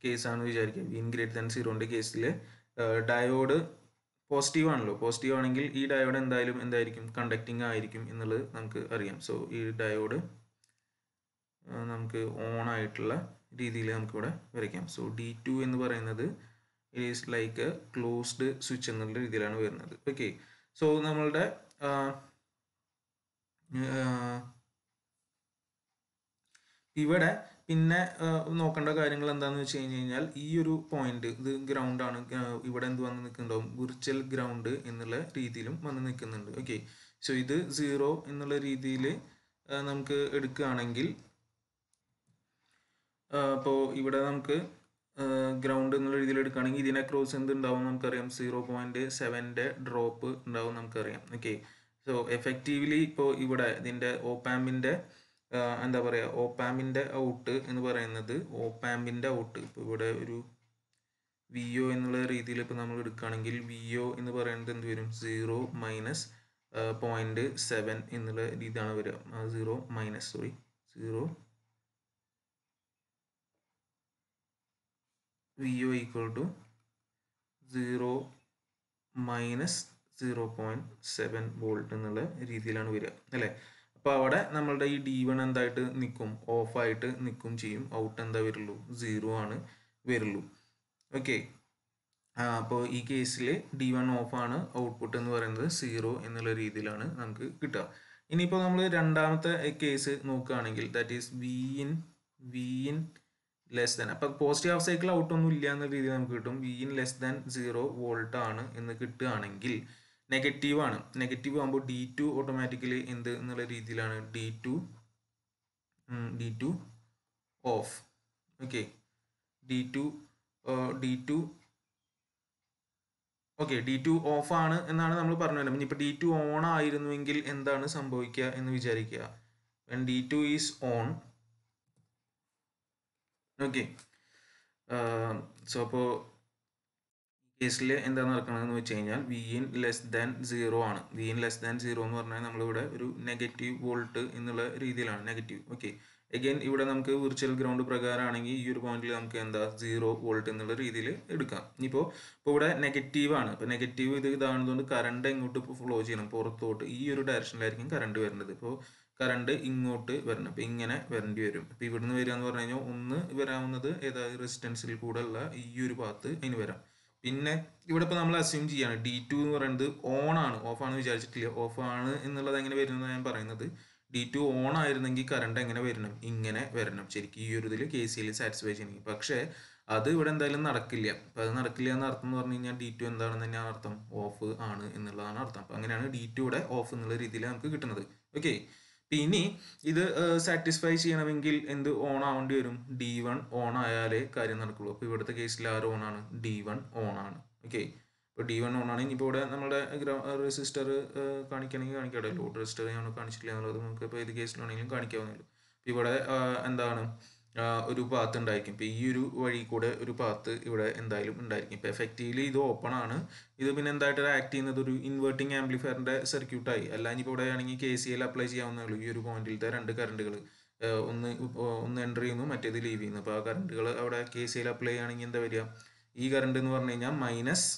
കേസാണ് വിചാരിക്കുക. വി ഇൻ ഗ്രേറ്റർ ദാൻ 0ൻ്റെ കേസിൽ ഡയോഡ് പോസിറ്റീവ് ആണല്ലോ, പോസിറ്റീവ് ആണെങ്കിൽ ഈ ഡയോഡ് എന്തായിരിക്കും, കണ്ടക്റ്റിംഗ് ആയിരിക്കും എന്നുള്ളത് നമുക്ക് അറിയാം. സോ ഈ ഡയോഡ് നമുക്ക് ഓൺ ആയിട്ടുള്ള രീതിയിൽ നമുക്കിവിടെ വരയ്ക്കാം. സോ D2 എന്ന് പറയുന്നത് is like A closed switch എന്നുള്ള രീതിയിലാണ് വരുന്നത്. ഓക്കെ, സോ നമ്മളുടെ ഇവിടെ പിന്നെ നോക്കേണ്ട കാര്യങ്ങൾ എന്താണെന്ന് വെച്ച് കഴിഞ്ഞാൽ, ഈ ഒരു പോയിന്റ് ഇത് ഗ്രൗണ്ട് ആണ്, ഇവിടെ എന്ത് വന്ന് നിൽക്കുന്നുണ്ടാവും, വിർച്വൽ ഗ്രൗണ്ട് എന്നുള്ള രീതിയിലും വന്ന് നിൽക്കുന്നുണ്ട്. ഓക്കെ, സോ ഇത് 0 എന്നുള്ള രീതിയിൽ നമുക്ക് എടുക്കുകയാണെങ്കിൽ, അപ്പോൾ ഇവിടെ നമുക്ക് ഗ്രൗണ്ട് എന്നുള്ള രീതിയിൽ എടുക്കുകയാണെങ്കിൽ ഇതിനെ ക്രോസ് എന്തുണ്ടാവും നമുക്കറിയാം, 0.7ൻ്റെ ഡ്രോപ്പ് ഉണ്ടാവും നമുക്കറിയാം. ഓക്കെ, സോ എഫക്റ്റീവ്ലി ഇപ്പോൾ ഇവിടെ ഇതിൻ്റെ ഓപ്പാമ്പിൻ്റെ എന്താ പറയുക, ഓപ്പാമ്പിൻ്റെ ഔട്ട് എന്ന് പറയുന്നത്, ഓപ്പാമ്പിൻ്റെ ഔട്ട് ഇപ്പോൾ ഇവിടെ ഒരു VO എന്നുള്ള രീതിയിൽ ഇപ്പോൾ നമ്മൾ എടുക്കുകയാണെങ്കിൽ VO എന്ന് പറയുന്നത് എന്ത് വരും, 0 മൈനസ് 0.7 എന്നുള്ള രീതിയാണ് വരിക. 0 VO equal to 0 minus 0.7 volt എന്നുള്ള രീതിയിലാണ് വരിക, അല്ലേ. അപ്പോൾ അവിടെ നമ്മളുടെ ഈ D1 എന്തായിട്ട് നിൽക്കും, ഓഫായിട്ട് നിൽക്കും ചെയ്യും. ഔട്ട് എന്താ വരുള്ളൂ, 0 ആണ് വരുള്ളൂ. ഓക്കെ, അപ്പോൾ ഈ കേസിൽ D1 ഓഫാണ്, ഔട്ട്പുട്ട് എന്ന് പറയുന്നത് 0 എന്നുള്ള രീതിയിലാണ് നമുക്ക് കിട്ടുക. ഇനിയിപ്പോൾ നമ്മൾ രണ്ടാമത്തെ കേസ് നോക്കുകയാണെങ്കിൽ, that is V in less than, അപ്പോൾ പോസിറ്റീവ് ഹാഫ് സൈക്കിൾ ഔട്ടൊന്നും ഇല്ല എന്ന രീതിയിൽ നമുക്ക് കിട്ടും. V in less than 0 volt ആണ് എന്ന് കിട്ടുകയാണെങ്കിൽ, നെഗറ്റീവ് ആണ്, നെഗറ്റീവ് ആകുമ്പോൾ D2 ഓട്ടോമാറ്റിക്കലി എന്ത് എന്നുള്ള രീതിയിലാണ്, D2 of. Okay, D2 of ആണ് എന്നാണ് നമ്മൾ പറഞ്ഞു വരുന്നത്. ഇനിയിപ്പോൾ D2 ഓൺ ആയിരുന്നുവെങ്കിൽ എന്താണ് സംഭവിക്കുക എന്ന് വിചാരിക്കുക. when D2 is on, okay. So അപ്പോൾ കേസിൽ എന്താണ് നടക്കണമെന്ന് വെച്ച് കഴിഞ്ഞാൽ വി ഇൻ ലെസ് ദാൻ 0 ആണ്. വി ഇൻ ലെസ് ദാൻ 0 എന്ന് പറഞ്ഞാൽ നമ്മളിവിടെ ഒരു നെഗറ്റീവ് വോൾട്ട് എന്നുള്ള രീതിയിലാണ് നെഗറ്റീവ്. ഓക്കെ. അഗൈൻ ഇവിടെ നമുക്ക് വിർച്വൽ ഗ്രൗണ്ട് പ്രകാരമാണെങ്കിൽ ഈ ഒരു പോയിന്റിൽ നമുക്ക് എന്താ 0 വോൾട്ട് എന്നുള്ള രീതിയിൽ എടുക്കാം. ഇപ്പോൾ ഇവിടെ നെഗറ്റീവ് ആണ്. ഇപ്പോൾ നെഗറ്റീവ് ഇതാണെന്നുകൊണ്ട് കറണ്ട് എങ്ങോട്ട് ഫ്ലോ ചെയ്യണം, പുറത്തോട്ട് ഈ ഒരു ഡയറക്ഷനിലായിരിക്കും കറണ്ട് വരേണ്ടത്. ഇപ്പോൾ കറണ്ട് ഇങ്ങോട്ട് വരണം, അപ്പോൾ ഇങ്ങനെ വരേണ്ടി വരും. ഇപ്പോൾ ഇവിടുന്ന് വരിക എന്ന് പറഞ്ഞു കഴിഞ്ഞാൽ ഒന്ന് വരാവുന്നത് ഏതായത് റെസിസ്റ്റൻസിൽ കൂടെ ഉള്ള ഈ ഒരു ഭാഗത്ത് അതിന് വരാം. പിന്നെ ഇവിടെ ഇപ്പോൾ നമ്മൾ അസ്യൂം ചെയ്യാണ് D2 എന്ന് പറയുന്നത് ഓൺ ആണ്, ഓഫ് ആണ് വിചാരിച്ചിട്ടില്ല. ഓഫ് ആണ് എന്നുള്ളത് എങ്ങനെ വരുന്നത് ഞാൻ പറയുന്നത്, D2 ഓൺ ആയിരുന്നെങ്കിൽ കറണ്ട് എങ്ങനെ വരണം, ഇങ്ങനെ വരണം ശരിക്കും ഈ ഒരു ഇതിൽ KCL സാറ്റിസ്ഫൈ ചെയ്യണമെങ്കിൽ. പക്ഷേ അത് ഇവിടെ എന്തായാലും നടക്കില്ല. അപ്പം അത് നടക്കില്ല എന്ന അർത്ഥം എന്ന് പറഞ്ഞു കഴിഞ്ഞാൽ D2 എന്താണെന്ന് തന്നെയാണ് അർത്ഥം, ഓഫ് ആണ് എന്നുള്ളതാണ് അർത്ഥം. അപ്പം അങ്ങനെയാണ് D2 ഇവിടെ ഓഫ് എന്നുള്ള രീതിയിൽ നമുക്ക് കിട്ടുന്നത്. ഓക്കെ. ഇനി ഇത് സാറ്റിസ്ഫൈ ചെയ്യണമെങ്കിൽ എന്ത് ഓൺ ആവേണ്ടി വരും, D1 ഓൺ ആയാലേ കാര്യം നടക്കുള്ളൂ. അപ്പോൾ ഇവിടുത്തെ കേസിൽ ആര് ഓൺ ആണ്, D1 ഓൺ ആണ്. ഓക്കെ. ഇപ്പോൾ D1 ഓൺ ആണ്. ഇനിയിപ്പോൾ ഇവിടെ നമ്മുടെ റെസിസ്റ്റർ കാണിക്കണമെങ്കിൽ കാണിക്കാമല്ലോ, ലോഡ് റെസിസ്റ്റർ ഞാൻ കാണിച്ചിട്ടില്ല എന്നുള്ളത് നമുക്ക് ഇപ്പോൾ ഏത് കേസിലാണെങ്കിലും കാണിക്കാവുന്നല്ലോ. ഇവിടെ എന്താണ് ഒരു പാത്ത് ഉണ്ടായിരിക്കും. ഇപ്പോൾ ഈ ഒരു വഴി കൂടെ ഒരു പാത്ത് ഇവിടെ എന്തായാലും ഉണ്ടായിരിക്കും. ഇപ്പോൾ എഫക്റ്റീവ്ലി ഇത് ഓപ്പൺ ആണ്. ഇത് പിന്നെ എന്തായിട്ട് ആക്ട് ചെയ്യുന്നത് ഒരു ഇൻവേർട്ടിംഗ് ആംപ്ലിഫയറിൻ്റെ സർക്യൂട്ടായി. അല്ല ഇനിയിപ്പോൾ ഇവിടെ ആണെങ്കിൽ KCL അപ്ലൈ ചെയ്യാവുന്നേ ഉള്ളൂ. ഈ ഒരു പോയിന്റിലത്തെ രണ്ട് കറണ്ടുകൾ ഒന്ന് എൻ്റർ ചെയ്യുന്നു, മറ്റേത് ലീവ് ചെയ്യുന്നു. അപ്പോൾ ആ കറണ്ടുകൾ അവിടെ KCL അപ്ലൈ ചെയ്യുകയാണെങ്കിൽ എന്താ വരിക, ഈ കറണ്ട് എന്ന് പറഞ്ഞു കഴിഞ്ഞാൽ minus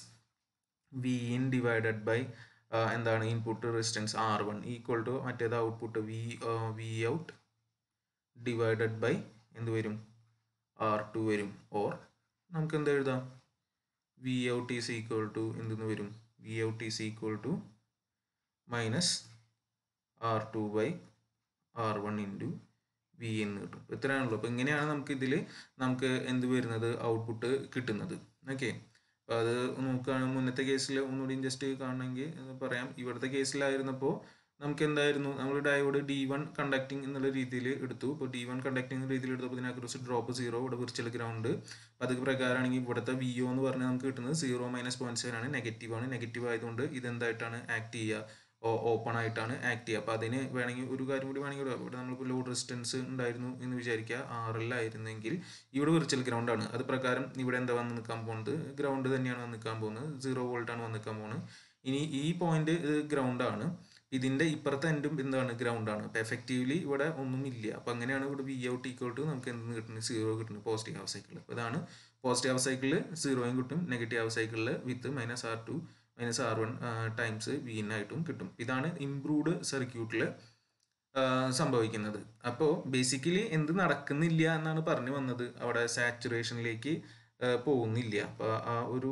V in divided by എന്താണ് input resistance R1 equal to മറ്റേത് output V out divided by എന്ത് വരും, R2 വരും. ഓർ നമുക്ക് എന്താ എഴുതാം, V out is equal to എന്തെന്ന് വരും, V out is equal to minus R2 by R1 into V എന്ന് കിട്ടും. ഇത്രയാണല്ലോ. അപ്പോൾ ഇങ്ങനെയാണ് നമുക്ക് ഇതിൽ നമുക്ക് എന്ത് വരുന്നത്, ഔട്ട്പുട്ട് കിട്ടുന്നത്. ഓക്കെ. അപ്പോൾ അത് നോക്കുകയാണെങ്കിൽ മുന്നത്തെ കേസിൽ ഒന്നുകൂടി ജസ്റ്റ് കാണണമെങ്കിൽ പറയാം. ഇവിടുത്തെ കേസിലായിരുന്നപ്പോൾ നമുക്ക് എന്തായിരുന്നു, നമ്മൾ ഡയോഡ് D1 കണ്ടക്ടിങ് എന്നുള്ള രീതിയിൽ എടുത്തു. ഇപ്പോൾ D1 കണ്ടക്ടിങ് എന്ന രീതിയിൽ എടുത്തപ്പോൾ ഇതിനെക്കുറിച്ച് ഡ്രോപ്പ് 0, ഇവിടെ വിർച്വൽ ഗ്രൗണ്ട്. അത് പ്രകാരമാണെങ്കിൽ ഇവിടുത്തെ VO എന്ന് പറഞ്ഞാൽ നമുക്ക് കിട്ടുന്നത് 0 - 0.7 ആണ്, നെഗറ്റീവ് ആണ്. നെഗറ്റീവ് ആയതുകൊണ്ട് ഇതെന്തായിട്ടാണ് ആക്ട് ചെയ്യുക, ഓപ്പൺ ആയിട്ടാണ് ആക്ട് ചെയ്യുക. അപ്പോൾ അതിന് വേണമെങ്കിൽ ഒരു കാര്യം കൂടി വേണമെങ്കിൽ ഇവിടെ നമ്മളിപ്പോൾ ലോഡ് റെസിസ്റ്റൻസ് ഉണ്ടായിരുന്നു എന്ന് വിചാരിക്കുക, RL ആയിരുന്നെങ്കിൽ ഇവിടെ വിർച്വൽ ഗ്രൗണ്ട് ആണ്. അത് പ്രകാരം ഇവിടെ എന്താ വന്ന് നിൽക്കാൻ പോകുന്നത്, ഗ്രൗണ്ട് തന്നെയാണ് വന്ന് നിൽക്കാൻ പോകുന്നത്, 0 വോൾട്ട് ആണ് വന്ന് നിൽക്കാൻ പോകുന്നത്. ഇനി ഈ പോയിന്റ് ഗ്രൗണ്ട് ആണ്, ഇതിൻ്റെ ഇപ്പുറത്തെ എൻഡും എന്താണ്, ഗ്രൗണ്ട് ആണ്. അപ്പോൾ എഫക്റ്റീവ്ലി ഇവിടെ ഒന്നും ഇല്ല. അപ്പോൾ അങ്ങനെയാണ് ഇവിടെ വി ഔട്ട് ഈക്വൽ ടു നമുക്ക് എന്ത് കിട്ടുന്നത്, 0 കിട്ടുന്നത്, പോസിറ്റീവ് ഹാഫ് സൈക്കിളിൽ. അപ്പോൾ ഇതാണ് പോസിറ്റീവ് ഹാഫ് സൈക്കിളിൽ 0 കിട്ടും, നെഗറ്റീവ് ഹാഫ് സൈക്കിളിൽ വിത്ത് -R2 - R1 times V in ആയിട്ടും കിട്ടും. ഇതാണ് ഇംപ്രൂവ്ഡ് സർക്യൂട്ടിൽ സംഭവിക്കുന്നത്. അപ്പോൾ ബേസിക്കലി എന്ത് നടക്കുന്നില്ല എന്നാണ് പറഞ്ഞു വന്നത്, അവിടെ സാച്ചുറേഷനിലേക്ക് പോകുന്നില്ല. അപ്പോൾ ആ ഒരു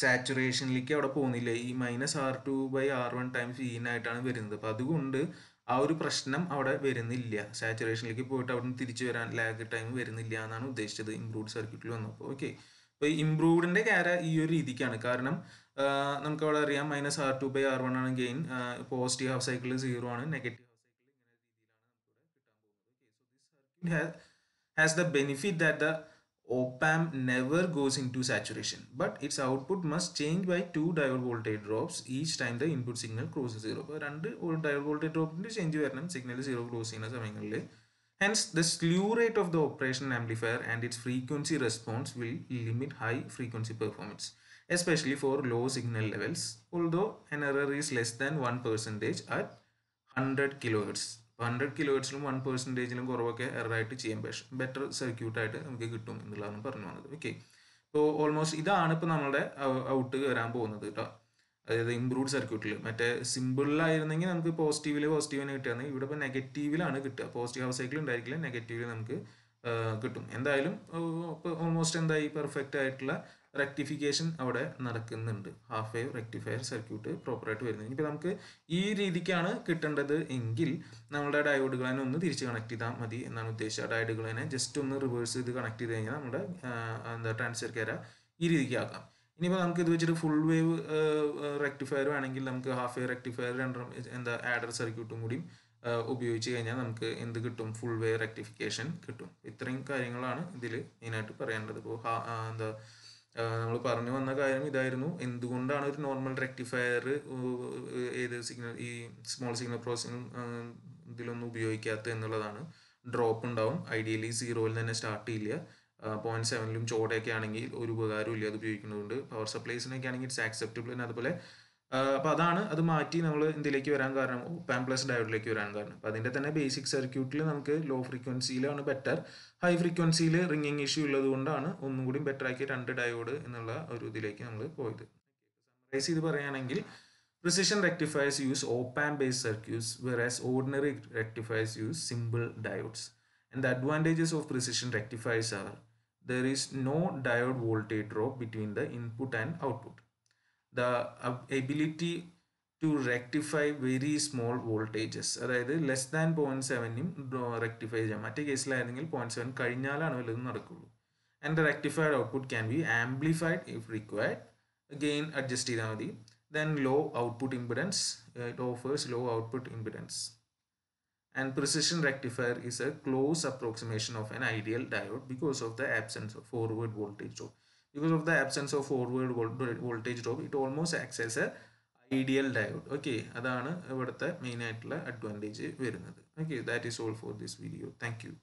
സാച്ചുറേഷനിലേക്ക് അവിടെ പോകുന്നില്ല. ഈ -R2 by R1 times V in ആയിട്ടാണ് വരുന്നത്. അപ്പോൾ അതുകൊണ്ട് ആ ഒരു പ്രശ്നം അവിടെ വരുന്നില്ല. സാച്ചുറേഷനിലേക്ക് പോയിട്ട് അവിടെ നിന്ന് തിരിച്ചു വരാൻ ലാഗ് ടൈം വരുന്നില്ല എന്നാണ് ഉദ്ദേശിച്ചത് ഇംപ്രൂവ്ഡ് സർക്യൂട്ടിൽ വന്നപ്പോൾ. ഓക്കെ. അപ്പോൾ ഇംപ്രൂവ്ഡിൻ്റെ ഈ ഒരു രീതിക്കാണ്. കാരണം നമുക്ക് അവിടെ അറിയാം -R2 ബൈ R1 ആണ് ഗെയിൻ, പോസിറ്റീവ് ഹാഫ് സൈക്കിളിൽ 0 ആണ്, നെഗറ്റീവ് ഹാഫ് സൈക്കിളിൽ ഇങ്ങനെ രീതിയിലാണ് നമുക്ക് ഇവിടെ കിട്ടാൻ പോകുന്നത്. Okay. So this has the benefit that the op-amp never goes into saturation, but its output must change by 2 diode voltage drops each time the input signal crosses 0. അപ്പോൾ 2 diode voltage ഡ്രോപ്പിൻ്റെ ചേഞ്ച് വരണം സിഗ്നൽ 0 ക്രോസ് ചെയ്യുന്ന സമയങ്ങളിൽ. Hence, the slew rate of the operational amplifier and its frequency response will limit high frequency performance, especially for low signal levels, although an error is less than 1% at 100 kHz. 100 kHz 1% കുറവൊക്കെ എററായിട്ട് ചെയ്യാൻ ബെറ്റർ സർക്യൂട്ടായിട്ട് നമുക്ക് കിട്ടും എന്നുള്ളതാണ് പറഞ്ഞു വന്നത്. ഓക്കെ. ഇപ്പോൾ ഓൾമോസ്റ്റ് ഇതാണ് ഇപ്പോൾ നമ്മളുടെ ഔട്ട് വരാൻ പോകുന്നത് കേട്ടോ. അതായത് ഇംപ്രൂവ്ഡ് സർക്യൂട്ടിൽ. മറ്റേ സിമ്പിളിലായിരുന്നെങ്കിൽ നമുക്ക് പോസിറ്റീവിന് കിട്ടുകയാണെങ്കിൽ ഇവിടെ ഇപ്പോൾ നെഗറ്റീവിലാണ് കിട്ടുക. പോസിറ്റീവ് ഹാഫ് സൈക്കിൾ ഉണ്ടായിരിക്കില്ല, നെഗറ്റീവിൽ നമുക്ക് കിട്ടും. എന്തായാലും ഇപ്പോൾ ഓൾമോസ്റ്റ് എന്തായി, പെർഫെക്റ്റ് ആയിട്ടുള്ള റെക്ടിഫിക്കേഷൻ അവിടെ നടക്കുന്നുണ്ട്. ഹാഫ് വേവ് റെക്ടിഫയർ സർക്യൂട്ട് പ്രോപ്പറായിട്ട് വരുന്നത്. ഇനിയിപ്പോൾ നമുക്ക് ഈ രീതിക്കാണ് കിട്ടേണ്ടത് എങ്കിൽ നമ്മുടെ ഡയോഡുകളെ ഒന്ന് തിരിച്ച് കണക്ട് ചെയ്താൽ മതി എന്നാണ് ഉദ്ദേശിച്ചത്. ഡയോഡുകളെ ജസ്റ്റ് ഒന്ന് റിവേഴ്സ് ചെയ്ത് കണക്ട് ചെയ്ത് കഴിഞ്ഞാൽ നമ്മുടെ ട്രാൻസ്ഫർ കാര ഈ രീതിക്ക് ആക്കാം. ഇനിയിപ്പോൾ നമുക്ക് ഇത് വെച്ചിട്ട് ഫുൾ വേവ് റെക്ടിഫയർ വേണമെങ്കിൽ നമുക്ക് ഹാഫ് വേവ് റെക്ടിഫയർ ആഡർ സർക്യൂട്ടും കൂടി ഉപയോഗിച്ച് കഴിഞ്ഞാൽ നമുക്ക് എന്ത് കിട്ടും, ഫുൾ വേവ് റെക്ടിഫിക്കേഷൻ കിട്ടും. ഇത്രയും കാര്യങ്ങളാണ് ഇതിൽ മെയിനായിട്ട് പറയേണ്ടത്. ഇപ്പോൾ നമ്മൾ പറഞ്ഞു വന്ന കാര്യം ഇതായിരുന്നു, എന്തുകൊണ്ടാണ് ഒരു നോർമൽ റെക്ടിഫയർ ഏത് സിഗ്നൽ ഈ സ്മോൾ സിഗ്നൽ പ്രോസസ്സിംഗ് ഇതിലൊന്നും ഉപയോഗിക്കാത്തത് എന്നുള്ളതാണ്. ഡ്രോപ്പ് ഉണ്ടാവും. ഐഡിയലി 0-ൽ തന്നെ സ്റ്റാർട്ട് ചെയ്യില്ല. 0.7-ലും ചോടയൊക്കെ ആണെങ്കിൽ ഒരു ഉപകാരവും ഇല്ല അത് ഉപയോഗിക്കുന്നതുകൊണ്ട്. പവർ സപ്ലൈസിനൊക്കെ ആണെങ്കിൽ ഇറ്റ്സ് ആക്സെപ്റ്റബിൾ. പിന്നെ അതുപോലെ അപ്പോൾ അതാണ് അത് മാറ്റി നമ്മൾ എന്തിലേക്ക് വരാൻ കാരണം, OP-AMP പ്ലസ് ഡയോഡിലേക്ക് വരാൻ കാരണം. അപ്പോൾ അതിൻ്റെ തന്നെ ബേസിക് സർക്യൂട്ടിൽ നമുക്ക് ലോ ഫ്രീക്വൻസിയിലാണ് ബെറ്റർ. ഹൈ ഫ്രീക്വൻസിയിൽ റിംഗിങ് ഇഷ്യൂ ഉള്ളത് കൊണ്ടാണ് ഒന്നും കൂടി ബെറ്റർ ആക്കി 2 ഡയോഡ് എന്നുള്ള ഒരു ഇതിലേക്ക് നമ്മൾ പോയത്. സമ്മറൈസ് ചെയ്ത് പറയുകയാണെങ്കിൽ precision rectifiers use op-amp based circuits, whereas ordinary rectifiers use simple diodes. And the advantages of precision rectifiers are there is no diode voltage drop between the input and output. The ability to rectify very small voltages, അതായത് ലെസ് ദാൻ 0.7-നും റെക്ടിഫൈ ചെയ്യാം. മറ്റേ കേസിലായിരുന്നെങ്കിൽ 0.7 കഴിഞ്ഞാലാണ് വല്ലതും നടക്കുള്ളൂ. And the rectified output can be amplified if required. Gain adjust ചെയ്താൽ മതി. Then low output impedance, it offers low output impedance. And precision rectifier is a close approximation of an ideal diode because of the absence of forward voltage drop. Because of the absence of forward voltage drop, it almost acts as a ideal diode. Okay, അതാണ് ഇവിടുത്തെ മെയിൻ ആയിട്ടുള്ള അഡ്വാൻറ്റേജ് വരുന്നത്. Okay, that is all for this video. Thank you.